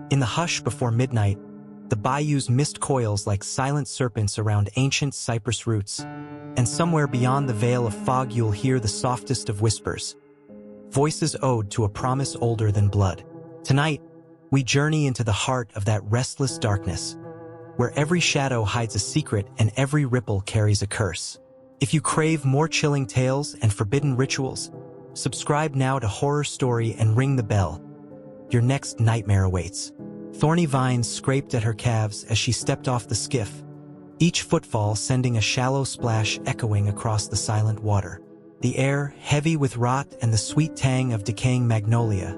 In the hush before midnight, the bayous mist coils like silent serpents around ancient cypress roots, and somewhere beyond the veil of fog you'll hear the softest of whispers, voices ode to a promise older than blood. Tonight, we journey into the heart of that restless darkness, where every shadow hides a secret and every ripple carries a curse. If you crave more chilling tales and forbidden rituals, subscribe now to Horror Story and ring the bell. Your next nightmare awaits. Thorny vines scraped at her calves as she stepped off the skiff, each footfall sending a shallow splash echoing across the silent water. The air, heavy with rot and the sweet tang of decaying magnolia,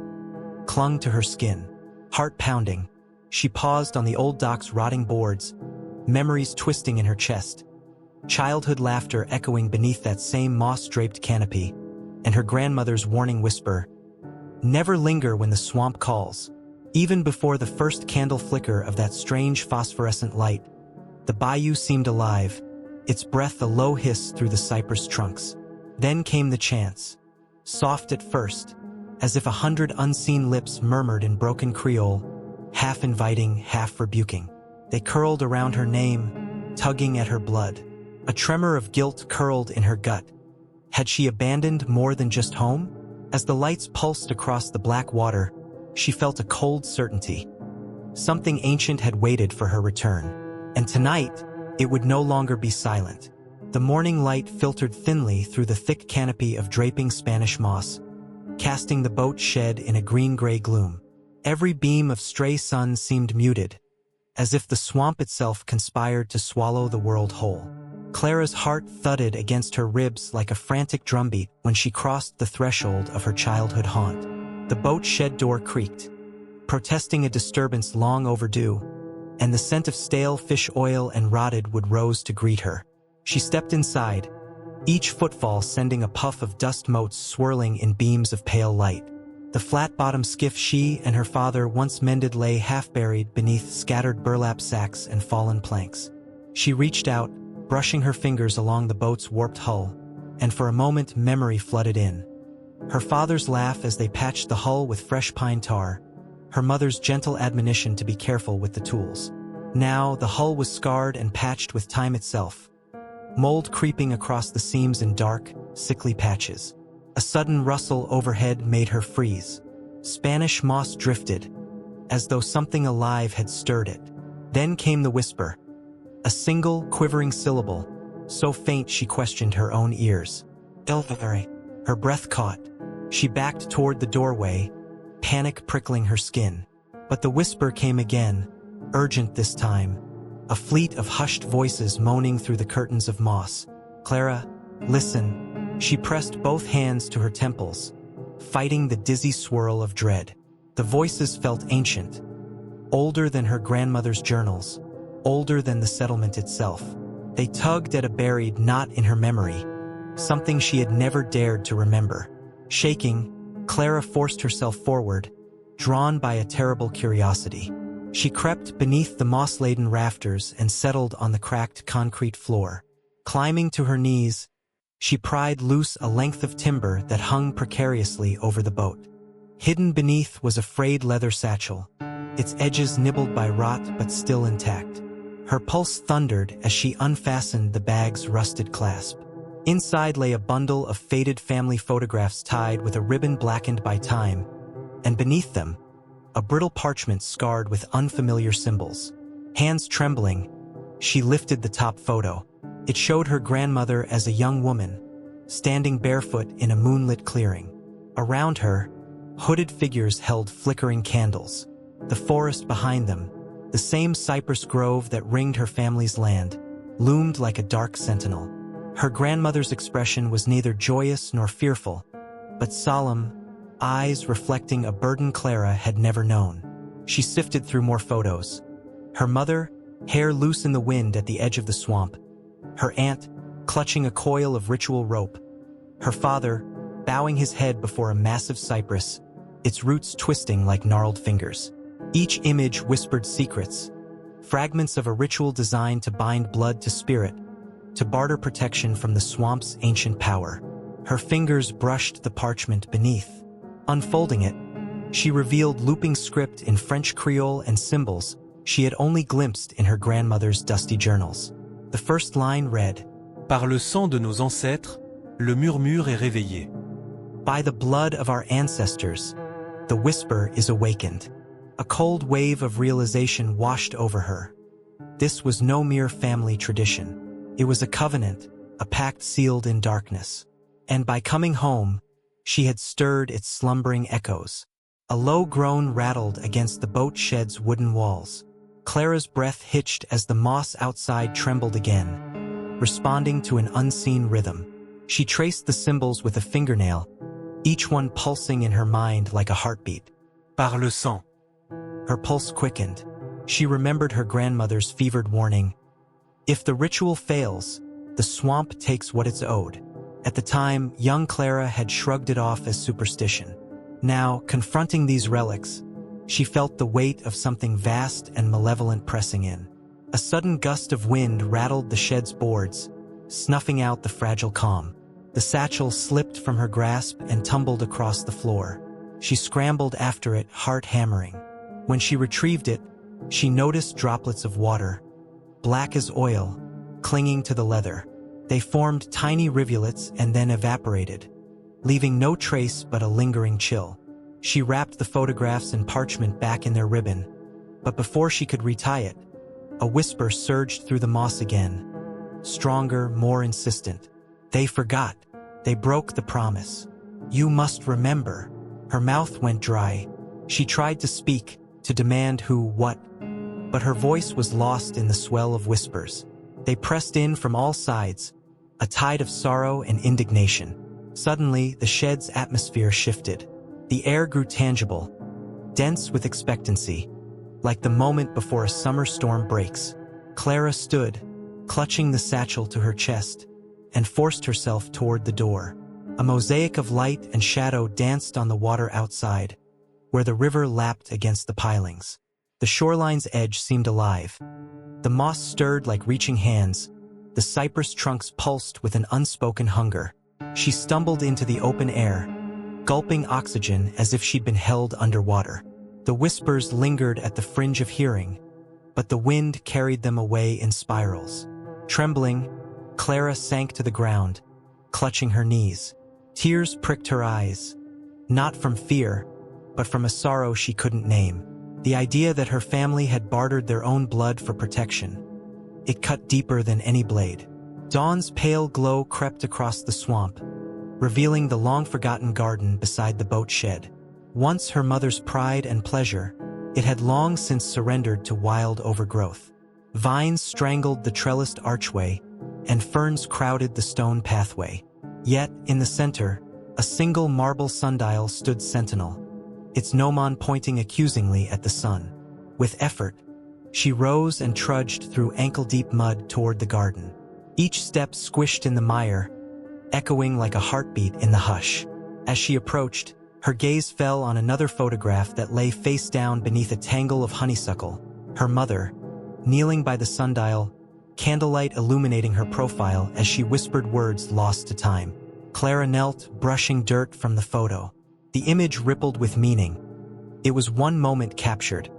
clung to her skin. Heart pounding, she paused on the old dock's rotting boards, memories twisting in her chest. Childhood laughter echoing beneath that same moss-draped canopy, and her grandmother's warning whisper, "Never linger when the swamp calls." Even before the first candle flicker of that strange phosphorescent light, the bayou seemed alive, its breath a low hiss through the cypress trunks. Then came the chants, soft at first, as if 100 unseen lips murmured in broken Creole, half inviting, half rebuking. They curled around her name, tugging at her blood. A tremor of guilt curled in her gut. Had she abandoned more than just home? As the lights pulsed across the black water, she felt a cold certainty. Something ancient had waited for her return. And tonight, it would no longer be silent. The morning light filtered thinly through the thick canopy of draping Spanish moss, casting the boat shed in a green-gray gloom. Every beam of stray sun seemed muted, as if the swamp itself conspired to swallow the world whole. Clara's heart thudded against her ribs like a frantic drumbeat when she crossed the threshold of her childhood haunt. The boat shed door creaked, protesting a disturbance long overdue, and the scent of stale fish oil and rotted wood rose to greet her. She stepped inside, each footfall sending a puff of dust motes swirling in beams of pale light. The flat-bottomed skiff she and her father once mended lay half-buried beneath scattered burlap sacks and fallen planks. She reached out, brushing her fingers along the boat's warped hull, and for a moment memory flooded in. Her father's laugh as they patched the hull with fresh pine tar, her mother's gentle admonition to be careful with the tools. Now the hull was scarred and patched with time itself, mold creeping across the seams in dark, sickly patches. A sudden rustle overhead made her freeze. Spanish moss drifted, as though something alive had stirred it. Then came the whisper, a single, quivering syllable, so faint she questioned her own ears. "Elvere." Her breath caught. She backed toward the doorway, panic prickling her skin. But the whisper came again, urgent this time, a fleet of hushed voices moaning through the curtains of moss. "Clara, listen." She pressed both hands to her temples, fighting the dizzy swirl of dread. The voices felt ancient, older than her grandmother's journals, older than the settlement itself. They tugged at a buried knot in her memory, something she had never dared to remember. Shaking, Clara forced herself forward, drawn by a terrible curiosity. She crept beneath the moss-laden rafters and settled on the cracked concrete floor. Climbing to her knees, she pried loose a length of timber that hung precariously over the boat. Hidden beneath was a frayed leather satchel, its edges nibbled by rot but still intact. Her pulse thundered as she unfastened the bag's rusted clasp. Inside lay a bundle of faded family photographs tied with a ribbon blackened by time, and beneath them, a brittle parchment scarred with unfamiliar symbols. Hands trembling, she lifted the top photo. It showed her grandmother as a young woman, standing barefoot in a moonlit clearing. Around her, hooded figures held flickering candles. The forest behind them, the same cypress grove that ringed her family's land, loomed like a dark sentinel. Her grandmother's expression was neither joyous nor fearful, but solemn, eyes reflecting a burden Clara had never known. She sifted through more photos. Her mother, hair loose in the wind at the edge of the swamp. Her aunt, clutching a coil of ritual rope. Her father, bowing his head before a massive cypress, its roots twisting like gnarled fingers. Each image whispered secrets, fragments of a ritual designed to bind blood to spirit, to barter protection from the swamp's ancient power. Her fingers brushed the parchment beneath. Unfolding it, She revealed looping script in French Creole and symbols she had only glimpsed in her grandmother's dusty journals. The first line read, Par le sang de nos ancêtres, le murmure est réveillé. By the blood of our ancestors, the whisper is awakened. A cold wave of realization washed over her. This was no mere family tradition. It was a covenant, a pact sealed in darkness. And by coming home, she had stirred its slumbering echoes. A low groan rattled against the boat shed's wooden walls. Clara's breath hitched as the moss outside trembled again, responding to an unseen rhythm. She traced the symbols with a fingernail, each one pulsing in her mind like a heartbeat. Par le sang. Her pulse quickened. She remembered her grandmother's fevered warning. If the ritual fails, the swamp takes what it's owed. At the time, young Clara had shrugged it off as superstition. Now, confronting these relics, she felt the weight of something vast and malevolent pressing in. A sudden gust of wind rattled the shed's boards, snuffing out the fragile calm. The satchel slipped from her grasp and tumbled across the floor. She scrambled after it, heart hammering. When she retrieved it, she noticed droplets of water, black as oil, clinging to the leather. They formed tiny rivulets and then evaporated, leaving no trace but a lingering chill. She wrapped the photographs in parchment back in their ribbon, but before she could retie it, a whisper surged through the moss again, stronger, more insistent. They forgot. They broke the promise. You must remember. Her mouth went dry. She tried to speak, to demand who, what, but her voice was lost in the swell of whispers. They pressed in from all sides, a tide of sorrow and indignation. Suddenly, the shed's atmosphere shifted. The air grew tangible, dense with expectancy, like the moment before a summer storm breaks. Clara stood, clutching the satchel to her chest, and forced herself toward the door. A mosaic of light and shadow danced on the water outside, where the river lapped against the pilings. The shoreline's edge seemed alive. The moss stirred like reaching hands. The cypress trunks pulsed with an unspoken hunger. She stumbled into the open air, gulping oxygen as if she'd been held underwater. The whispers lingered at the fringe of hearing, but the wind carried them away in spirals. Trembling, Clara sank to the ground, clutching her knees. Tears pricked her eyes, not from fear, but from a sorrow she couldn't name. The idea that her family had bartered their own blood for protection. It cut deeper than any blade. Dawn's pale glow crept across the swamp, revealing the long-forgotten garden beside the boat shed. Once her mother's pride and pleasure, it had long since surrendered to wild overgrowth. Vines strangled the trellised archway, and ferns crowded the stone pathway. Yet, in the center, a single marble sundial stood sentinel, its gnomon pointing accusingly at the sun. With effort, she rose and trudged through ankle-deep mud toward the garden. Each step squished in the mire, echoing like a heartbeat in the hush. As she approached, her gaze fell on another photograph that lay face down beneath a tangle of honeysuckle. Her mother, kneeling by the sundial, candlelight illuminating her profile as she whispered words lost to time. Clara knelt, brushing dirt from the photo. The image rippled with meaning. It was one moment captured,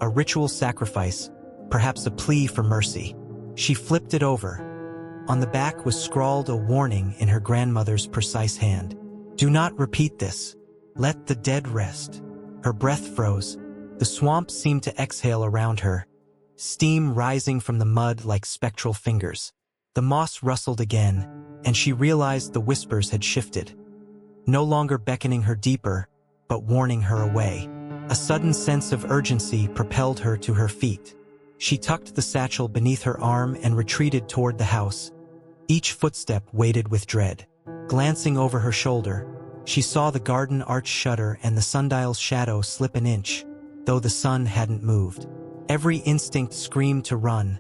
a ritual sacrifice, perhaps a plea for mercy. She flipped it over. On the back was scrawled a warning in her grandmother's precise hand. Do not repeat this. Let the dead rest. Her breath froze. The swamp seemed to exhale around her, steam rising from the mud like spectral fingers. The moss rustled again, and she realized the whispers had shifted, no longer beckoning her deeper, but warning her away. A sudden sense of urgency propelled her to her feet. She tucked the satchel beneath her arm and retreated toward the house, each footstep weighted with dread. Glancing over her shoulder, she saw the garden arch shudder and the sundial's shadow slip an inch, though the sun hadn't moved. Every instinct screamed to run,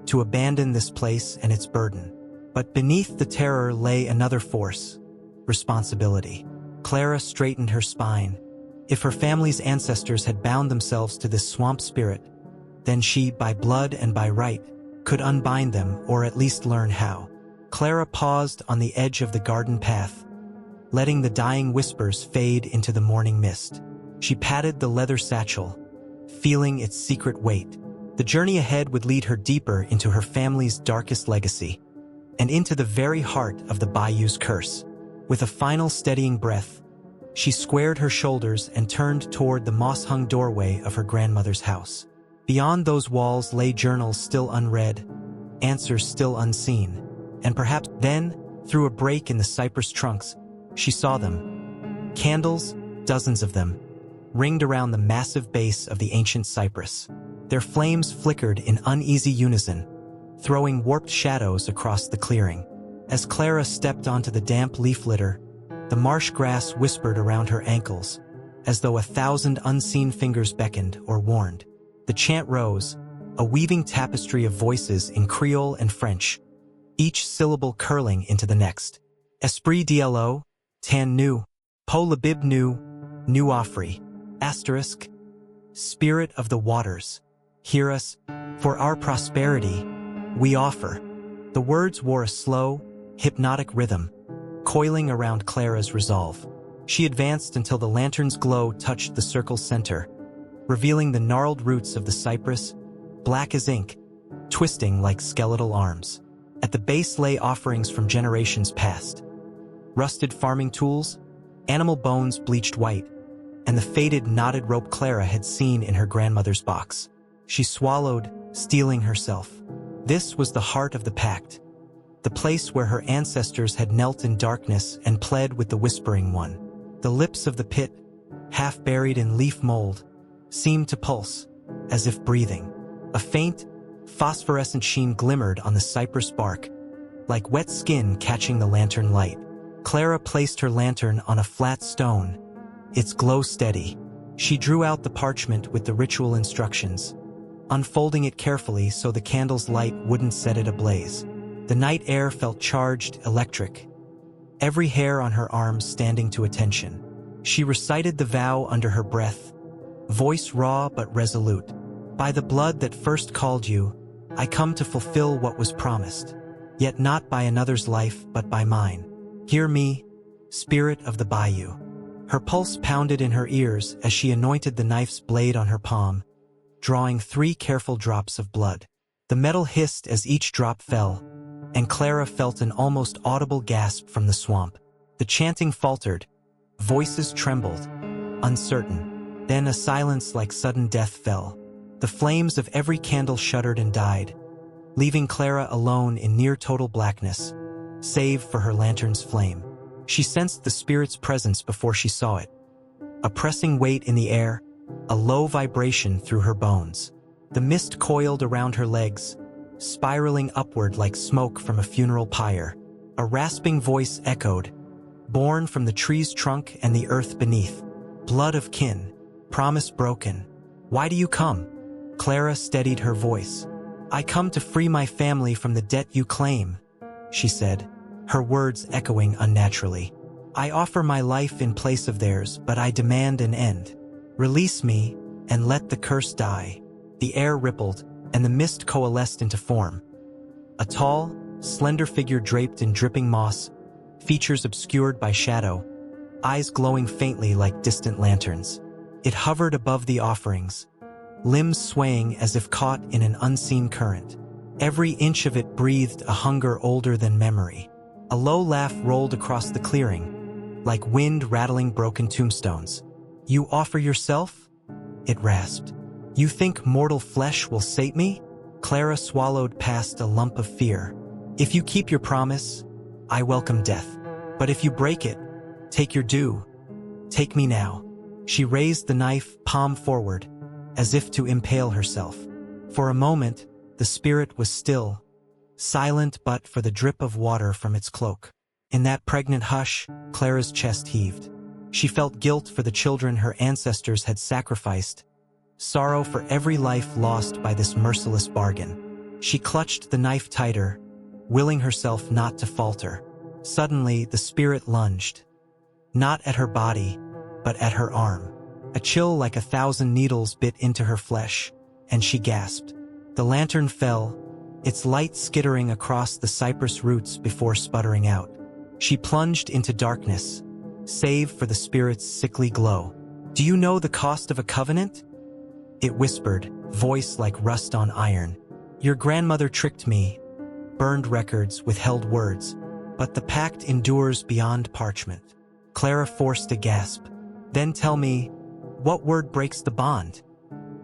to abandon this place and its burden. But beneath the terror lay another force: responsibility. Clara straightened her spine. If her family's ancestors had bound themselves to this swamp spirit, then she, by blood and by right, could unbind them or at least learn how. Clara paused on the edge of the garden path, letting the dying whispers fade into the morning mist. She patted the leather satchel, feeling its secret weight. The journey ahead would lead her deeper into her family's darkest legacy, and into the very heart of the Bayou's curse. With a final steadying breath, she squared her shoulders and turned toward the moss-hung doorway of her grandmother's house. Beyond those walls lay journals still unread, answers still unseen, and perhaps then, through a break in the cypress trunks, she saw them. Candles, dozens of them, ringed around the massive base of the ancient cypress. Their flames flickered in uneasy unison, throwing warped shadows across the clearing. As Clara stepped onto the damp leaf litter, the marsh grass whispered around her ankles, as though 1,000 unseen fingers beckoned or warned. The chant rose, a weaving tapestry of voices in Creole and French, each syllable curling into the next. Espri dlo, tan nu, po labib nu, nu offri, asterisk, Spirit of the waters, hear us, for our prosperity, we offer. The words wore a slow, hypnotic rhythm, coiling around Clara's resolve. She advanced until the lantern's glow touched the circle's center, revealing the gnarled roots of the cypress, black as ink, twisting like skeletal arms. At the base lay offerings from generations past. Rusted farming tools, animal bones bleached white, and the faded knotted rope Clara had seen in her grandmother's box. She swallowed, steeling herself. This was the heart of the pact, the place where her ancestors had knelt in darkness and pled with the Whispering One. The lips of the pit, half buried in leaf mold, seemed to pulse, as if breathing. A faint, phosphorescent sheen glimmered on the cypress bark, like wet skin catching the lantern light. Clara placed her lantern on a flat stone, its glow steady. She drew out the parchment with the ritual instructions, unfolding it carefully so the candle's light wouldn't set it ablaze. The night air felt charged, electric, every hair on her arms standing to attention. She recited the vow under her breath, voice raw but resolute. By the blood that first called you, I come to fulfill what was promised, yet not by another's life but by mine. Hear me, Spirit of the Bayou. Her pulse pounded in her ears as she anointed the knife's blade on her palm, drawing 3 careful drops of blood. The metal hissed as each drop fell, and Clara felt an almost audible gasp from the swamp. The chanting faltered, voices trembled, uncertain. Then a silence like sudden death fell. The flames of every candle shuddered and died, leaving Clara alone in near-total blackness, save for her lantern's flame. She sensed the spirit's presence before she saw it. A pressing weight in the air, a low vibration through her bones. The mist coiled around her legs, spiraling upward like smoke from a funeral pyre. A rasping voice echoed, born from the tree's trunk and the earth beneath. Blood of kin, promise broken. Why do you come? Clara steadied her voice. I come to free my family from the debt you claim, she said, her words echoing unnaturally. I offer my life in place of theirs, but I demand an end. Release me, and let the curse die. The air rippled, and the mist coalesced into form. A tall, slender figure draped in dripping moss, features obscured by shadow, eyes glowing faintly like distant lanterns. It hovered above the offerings, limbs swaying as if caught in an unseen current. Every inch of it breathed a hunger older than memory. A low laugh rolled across the clearing, like wind rattling broken tombstones. You offer yourself? It rasped. You think mortal flesh will sate me? Clara swallowed past a lump of fear. If you keep your promise, I welcome death. But if you break it, take your due. Take me now. She raised the knife, palm forward, as if to impale herself. For a moment, the spirit was still, silent but for the drip of water from its cloak. In that pregnant hush, Clara's chest heaved. She felt guilt for the children her ancestors had sacrificed, sorrow for every life lost by this merciless bargain. She clutched the knife tighter, willing herself not to falter. Suddenly, the spirit lunged, not at her body, but at her arm. A chill like 1,000 needles bit into her flesh, and she gasped. The lantern fell, its light skittering across the cypress roots before sputtering out. She plunged into darkness, save for the spirit's sickly glow. Do you know the cost of a covenant? It whispered, voice like rust on iron. Your grandmother tricked me, burned records, withheld words, but the pact endures beyond parchment. Clara forced a gasp. Then tell me, what word breaks the bond?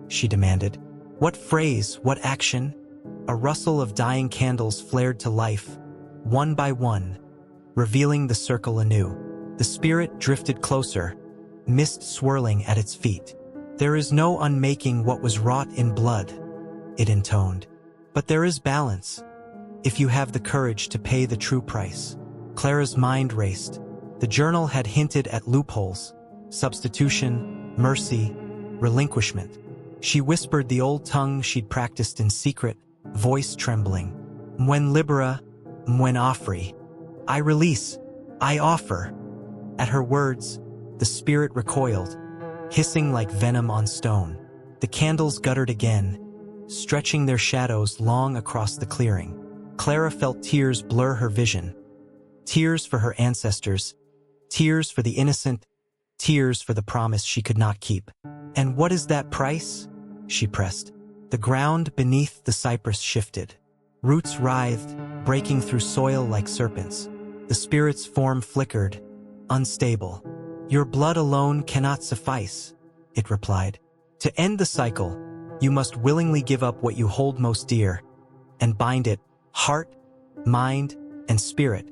She demanded. What phrase, what action? A rustle of dying candles flared to life, one by one, revealing the circle anew. The spirit drifted closer, mist swirling at its feet. There is no unmaking what was wrought in blood, it intoned. But there is balance, if you have the courage to pay the true price. Clara's mind raced. The journal had hinted at loopholes, substitution, mercy, relinquishment. She whispered the old tongue she'd practiced in secret, voice trembling. Mwen libera, mwen offri. I release, I offer. At her words, the spirit recoiled, hissing like venom on stone. The candles guttered again, stretching their shadows long across the clearing. Clara felt tears blur her vision. Tears for her ancestors, tears for the innocent, tears for the promise she could not keep. And what is that price? She pressed. The ground beneath the cypress shifted. Roots writhed, breaking through soil like serpents. The spirit's form flickered, unstable. Your blood alone cannot suffice, it replied. To end the cycle, you must willingly give up what you hold most dear and bind it, heart, mind, and spirit,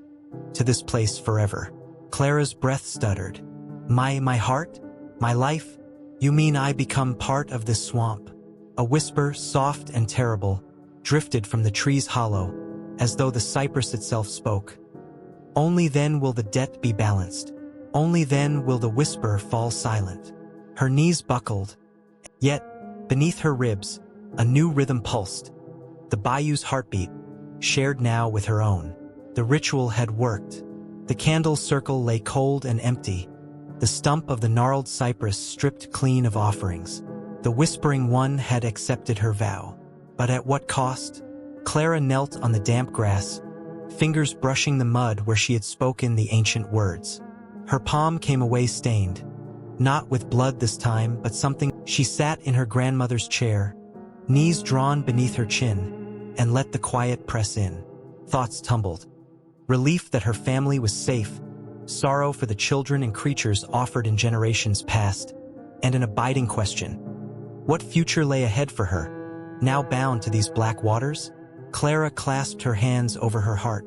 to this place forever. Clara's breath stuttered. My heart? My life? You mean I become part of this swamp? A whisper, soft and terrible, drifted from the tree's hollow, as though the cypress itself spoke. Only then will the debt be balanced. Only then will the whisper fall silent. Her knees buckled, yet, beneath her ribs, a new rhythm pulsed. The Bayou's heartbeat, shared now with her own. The ritual had worked. The candle circle lay cold and empty, the stump of the gnarled cypress stripped clean of offerings. The whispering one had accepted her vow. But at what cost? Clara knelt on the damp grass, fingers brushing the mud where she had spoken the ancient words. Her palm came away stained, not with blood this time, but something. She sat in her grandmother's chair, knees drawn beneath her chin, and let the quiet press in. Thoughts tumbled. Relief that her family was safe, sorrow for the children and creatures offered in generations past, and an abiding question. What future lay ahead for her, now bound to these black waters? Clara clasped her hands over her heart,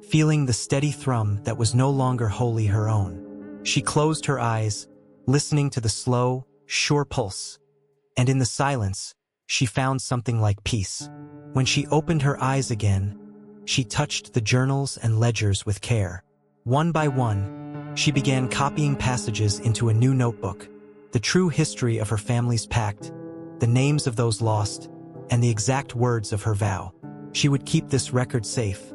feeling the steady thrum that was no longer wholly her own. She closed her eyes, listening to the slow, sure pulse, and in the silence, she found something like peace. When she opened her eyes again, she touched the journals and ledgers with care. One by one, she began copying passages into a new notebook, the true history of her family's pact, the names of those lost, and the exact words of her vow. She would keep this record safe.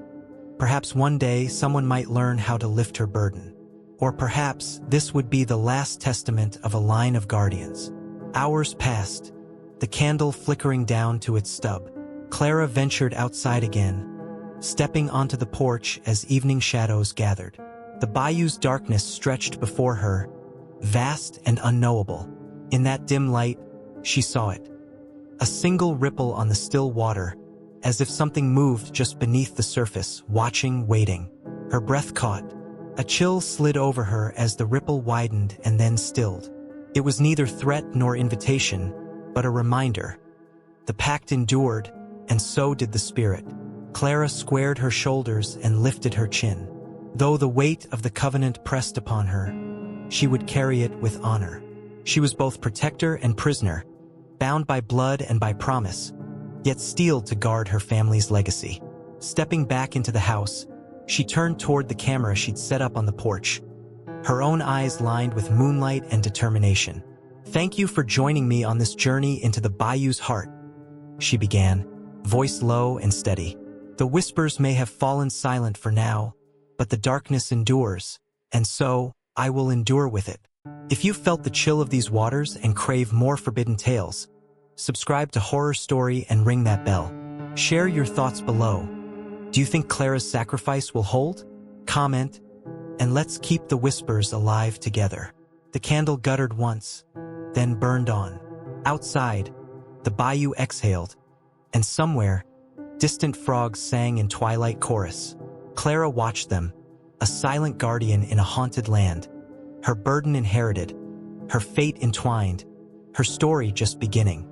Perhaps one day someone might learn how to lift her burden. Or perhaps this would be the last testament of a line of guardians. Hours passed, the candle flickering down to its stub. Clara ventured outside again, stepping onto the porch as evening shadows gathered. The bayou's darkness stretched before her, vast and unknowable. In that dim light, she saw it. A single ripple on the still water, as if something moved just beneath the surface, watching, waiting. Her breath caught. A chill slid over her as the ripple widened and then stilled. It was neither threat nor invitation, but a reminder. The pact endured, and so did the spirit. Clara squared her shoulders and lifted her chin. Though the weight of the covenant pressed upon her, she would carry it with honor. She was both protector and prisoner, bound by blood and by promise, yet steeled to guard her family's legacy. Stepping back into the house, she turned toward the camera she'd set up on the porch, her own eyes lined with moonlight and determination. Thank you for joining me on this journey into the Bayou's heart, she began, voice low and steady. The whispers may have fallen silent for now, but the darkness endures, and so I will endure with it. If you felt the chill of these waters and crave more forbidden tales, subscribe to Horror Story and ring that bell. Share your thoughts below. Do you think Clara's sacrifice will hold? Comment, and let's keep the whispers alive together. The candle guttered once, then burned on. Outside, the bayou exhaled, and somewhere, distant frogs sang in twilight chorus. Clara watched them, a silent guardian in a haunted land, her burden inherited, her fate entwined, her story just beginning.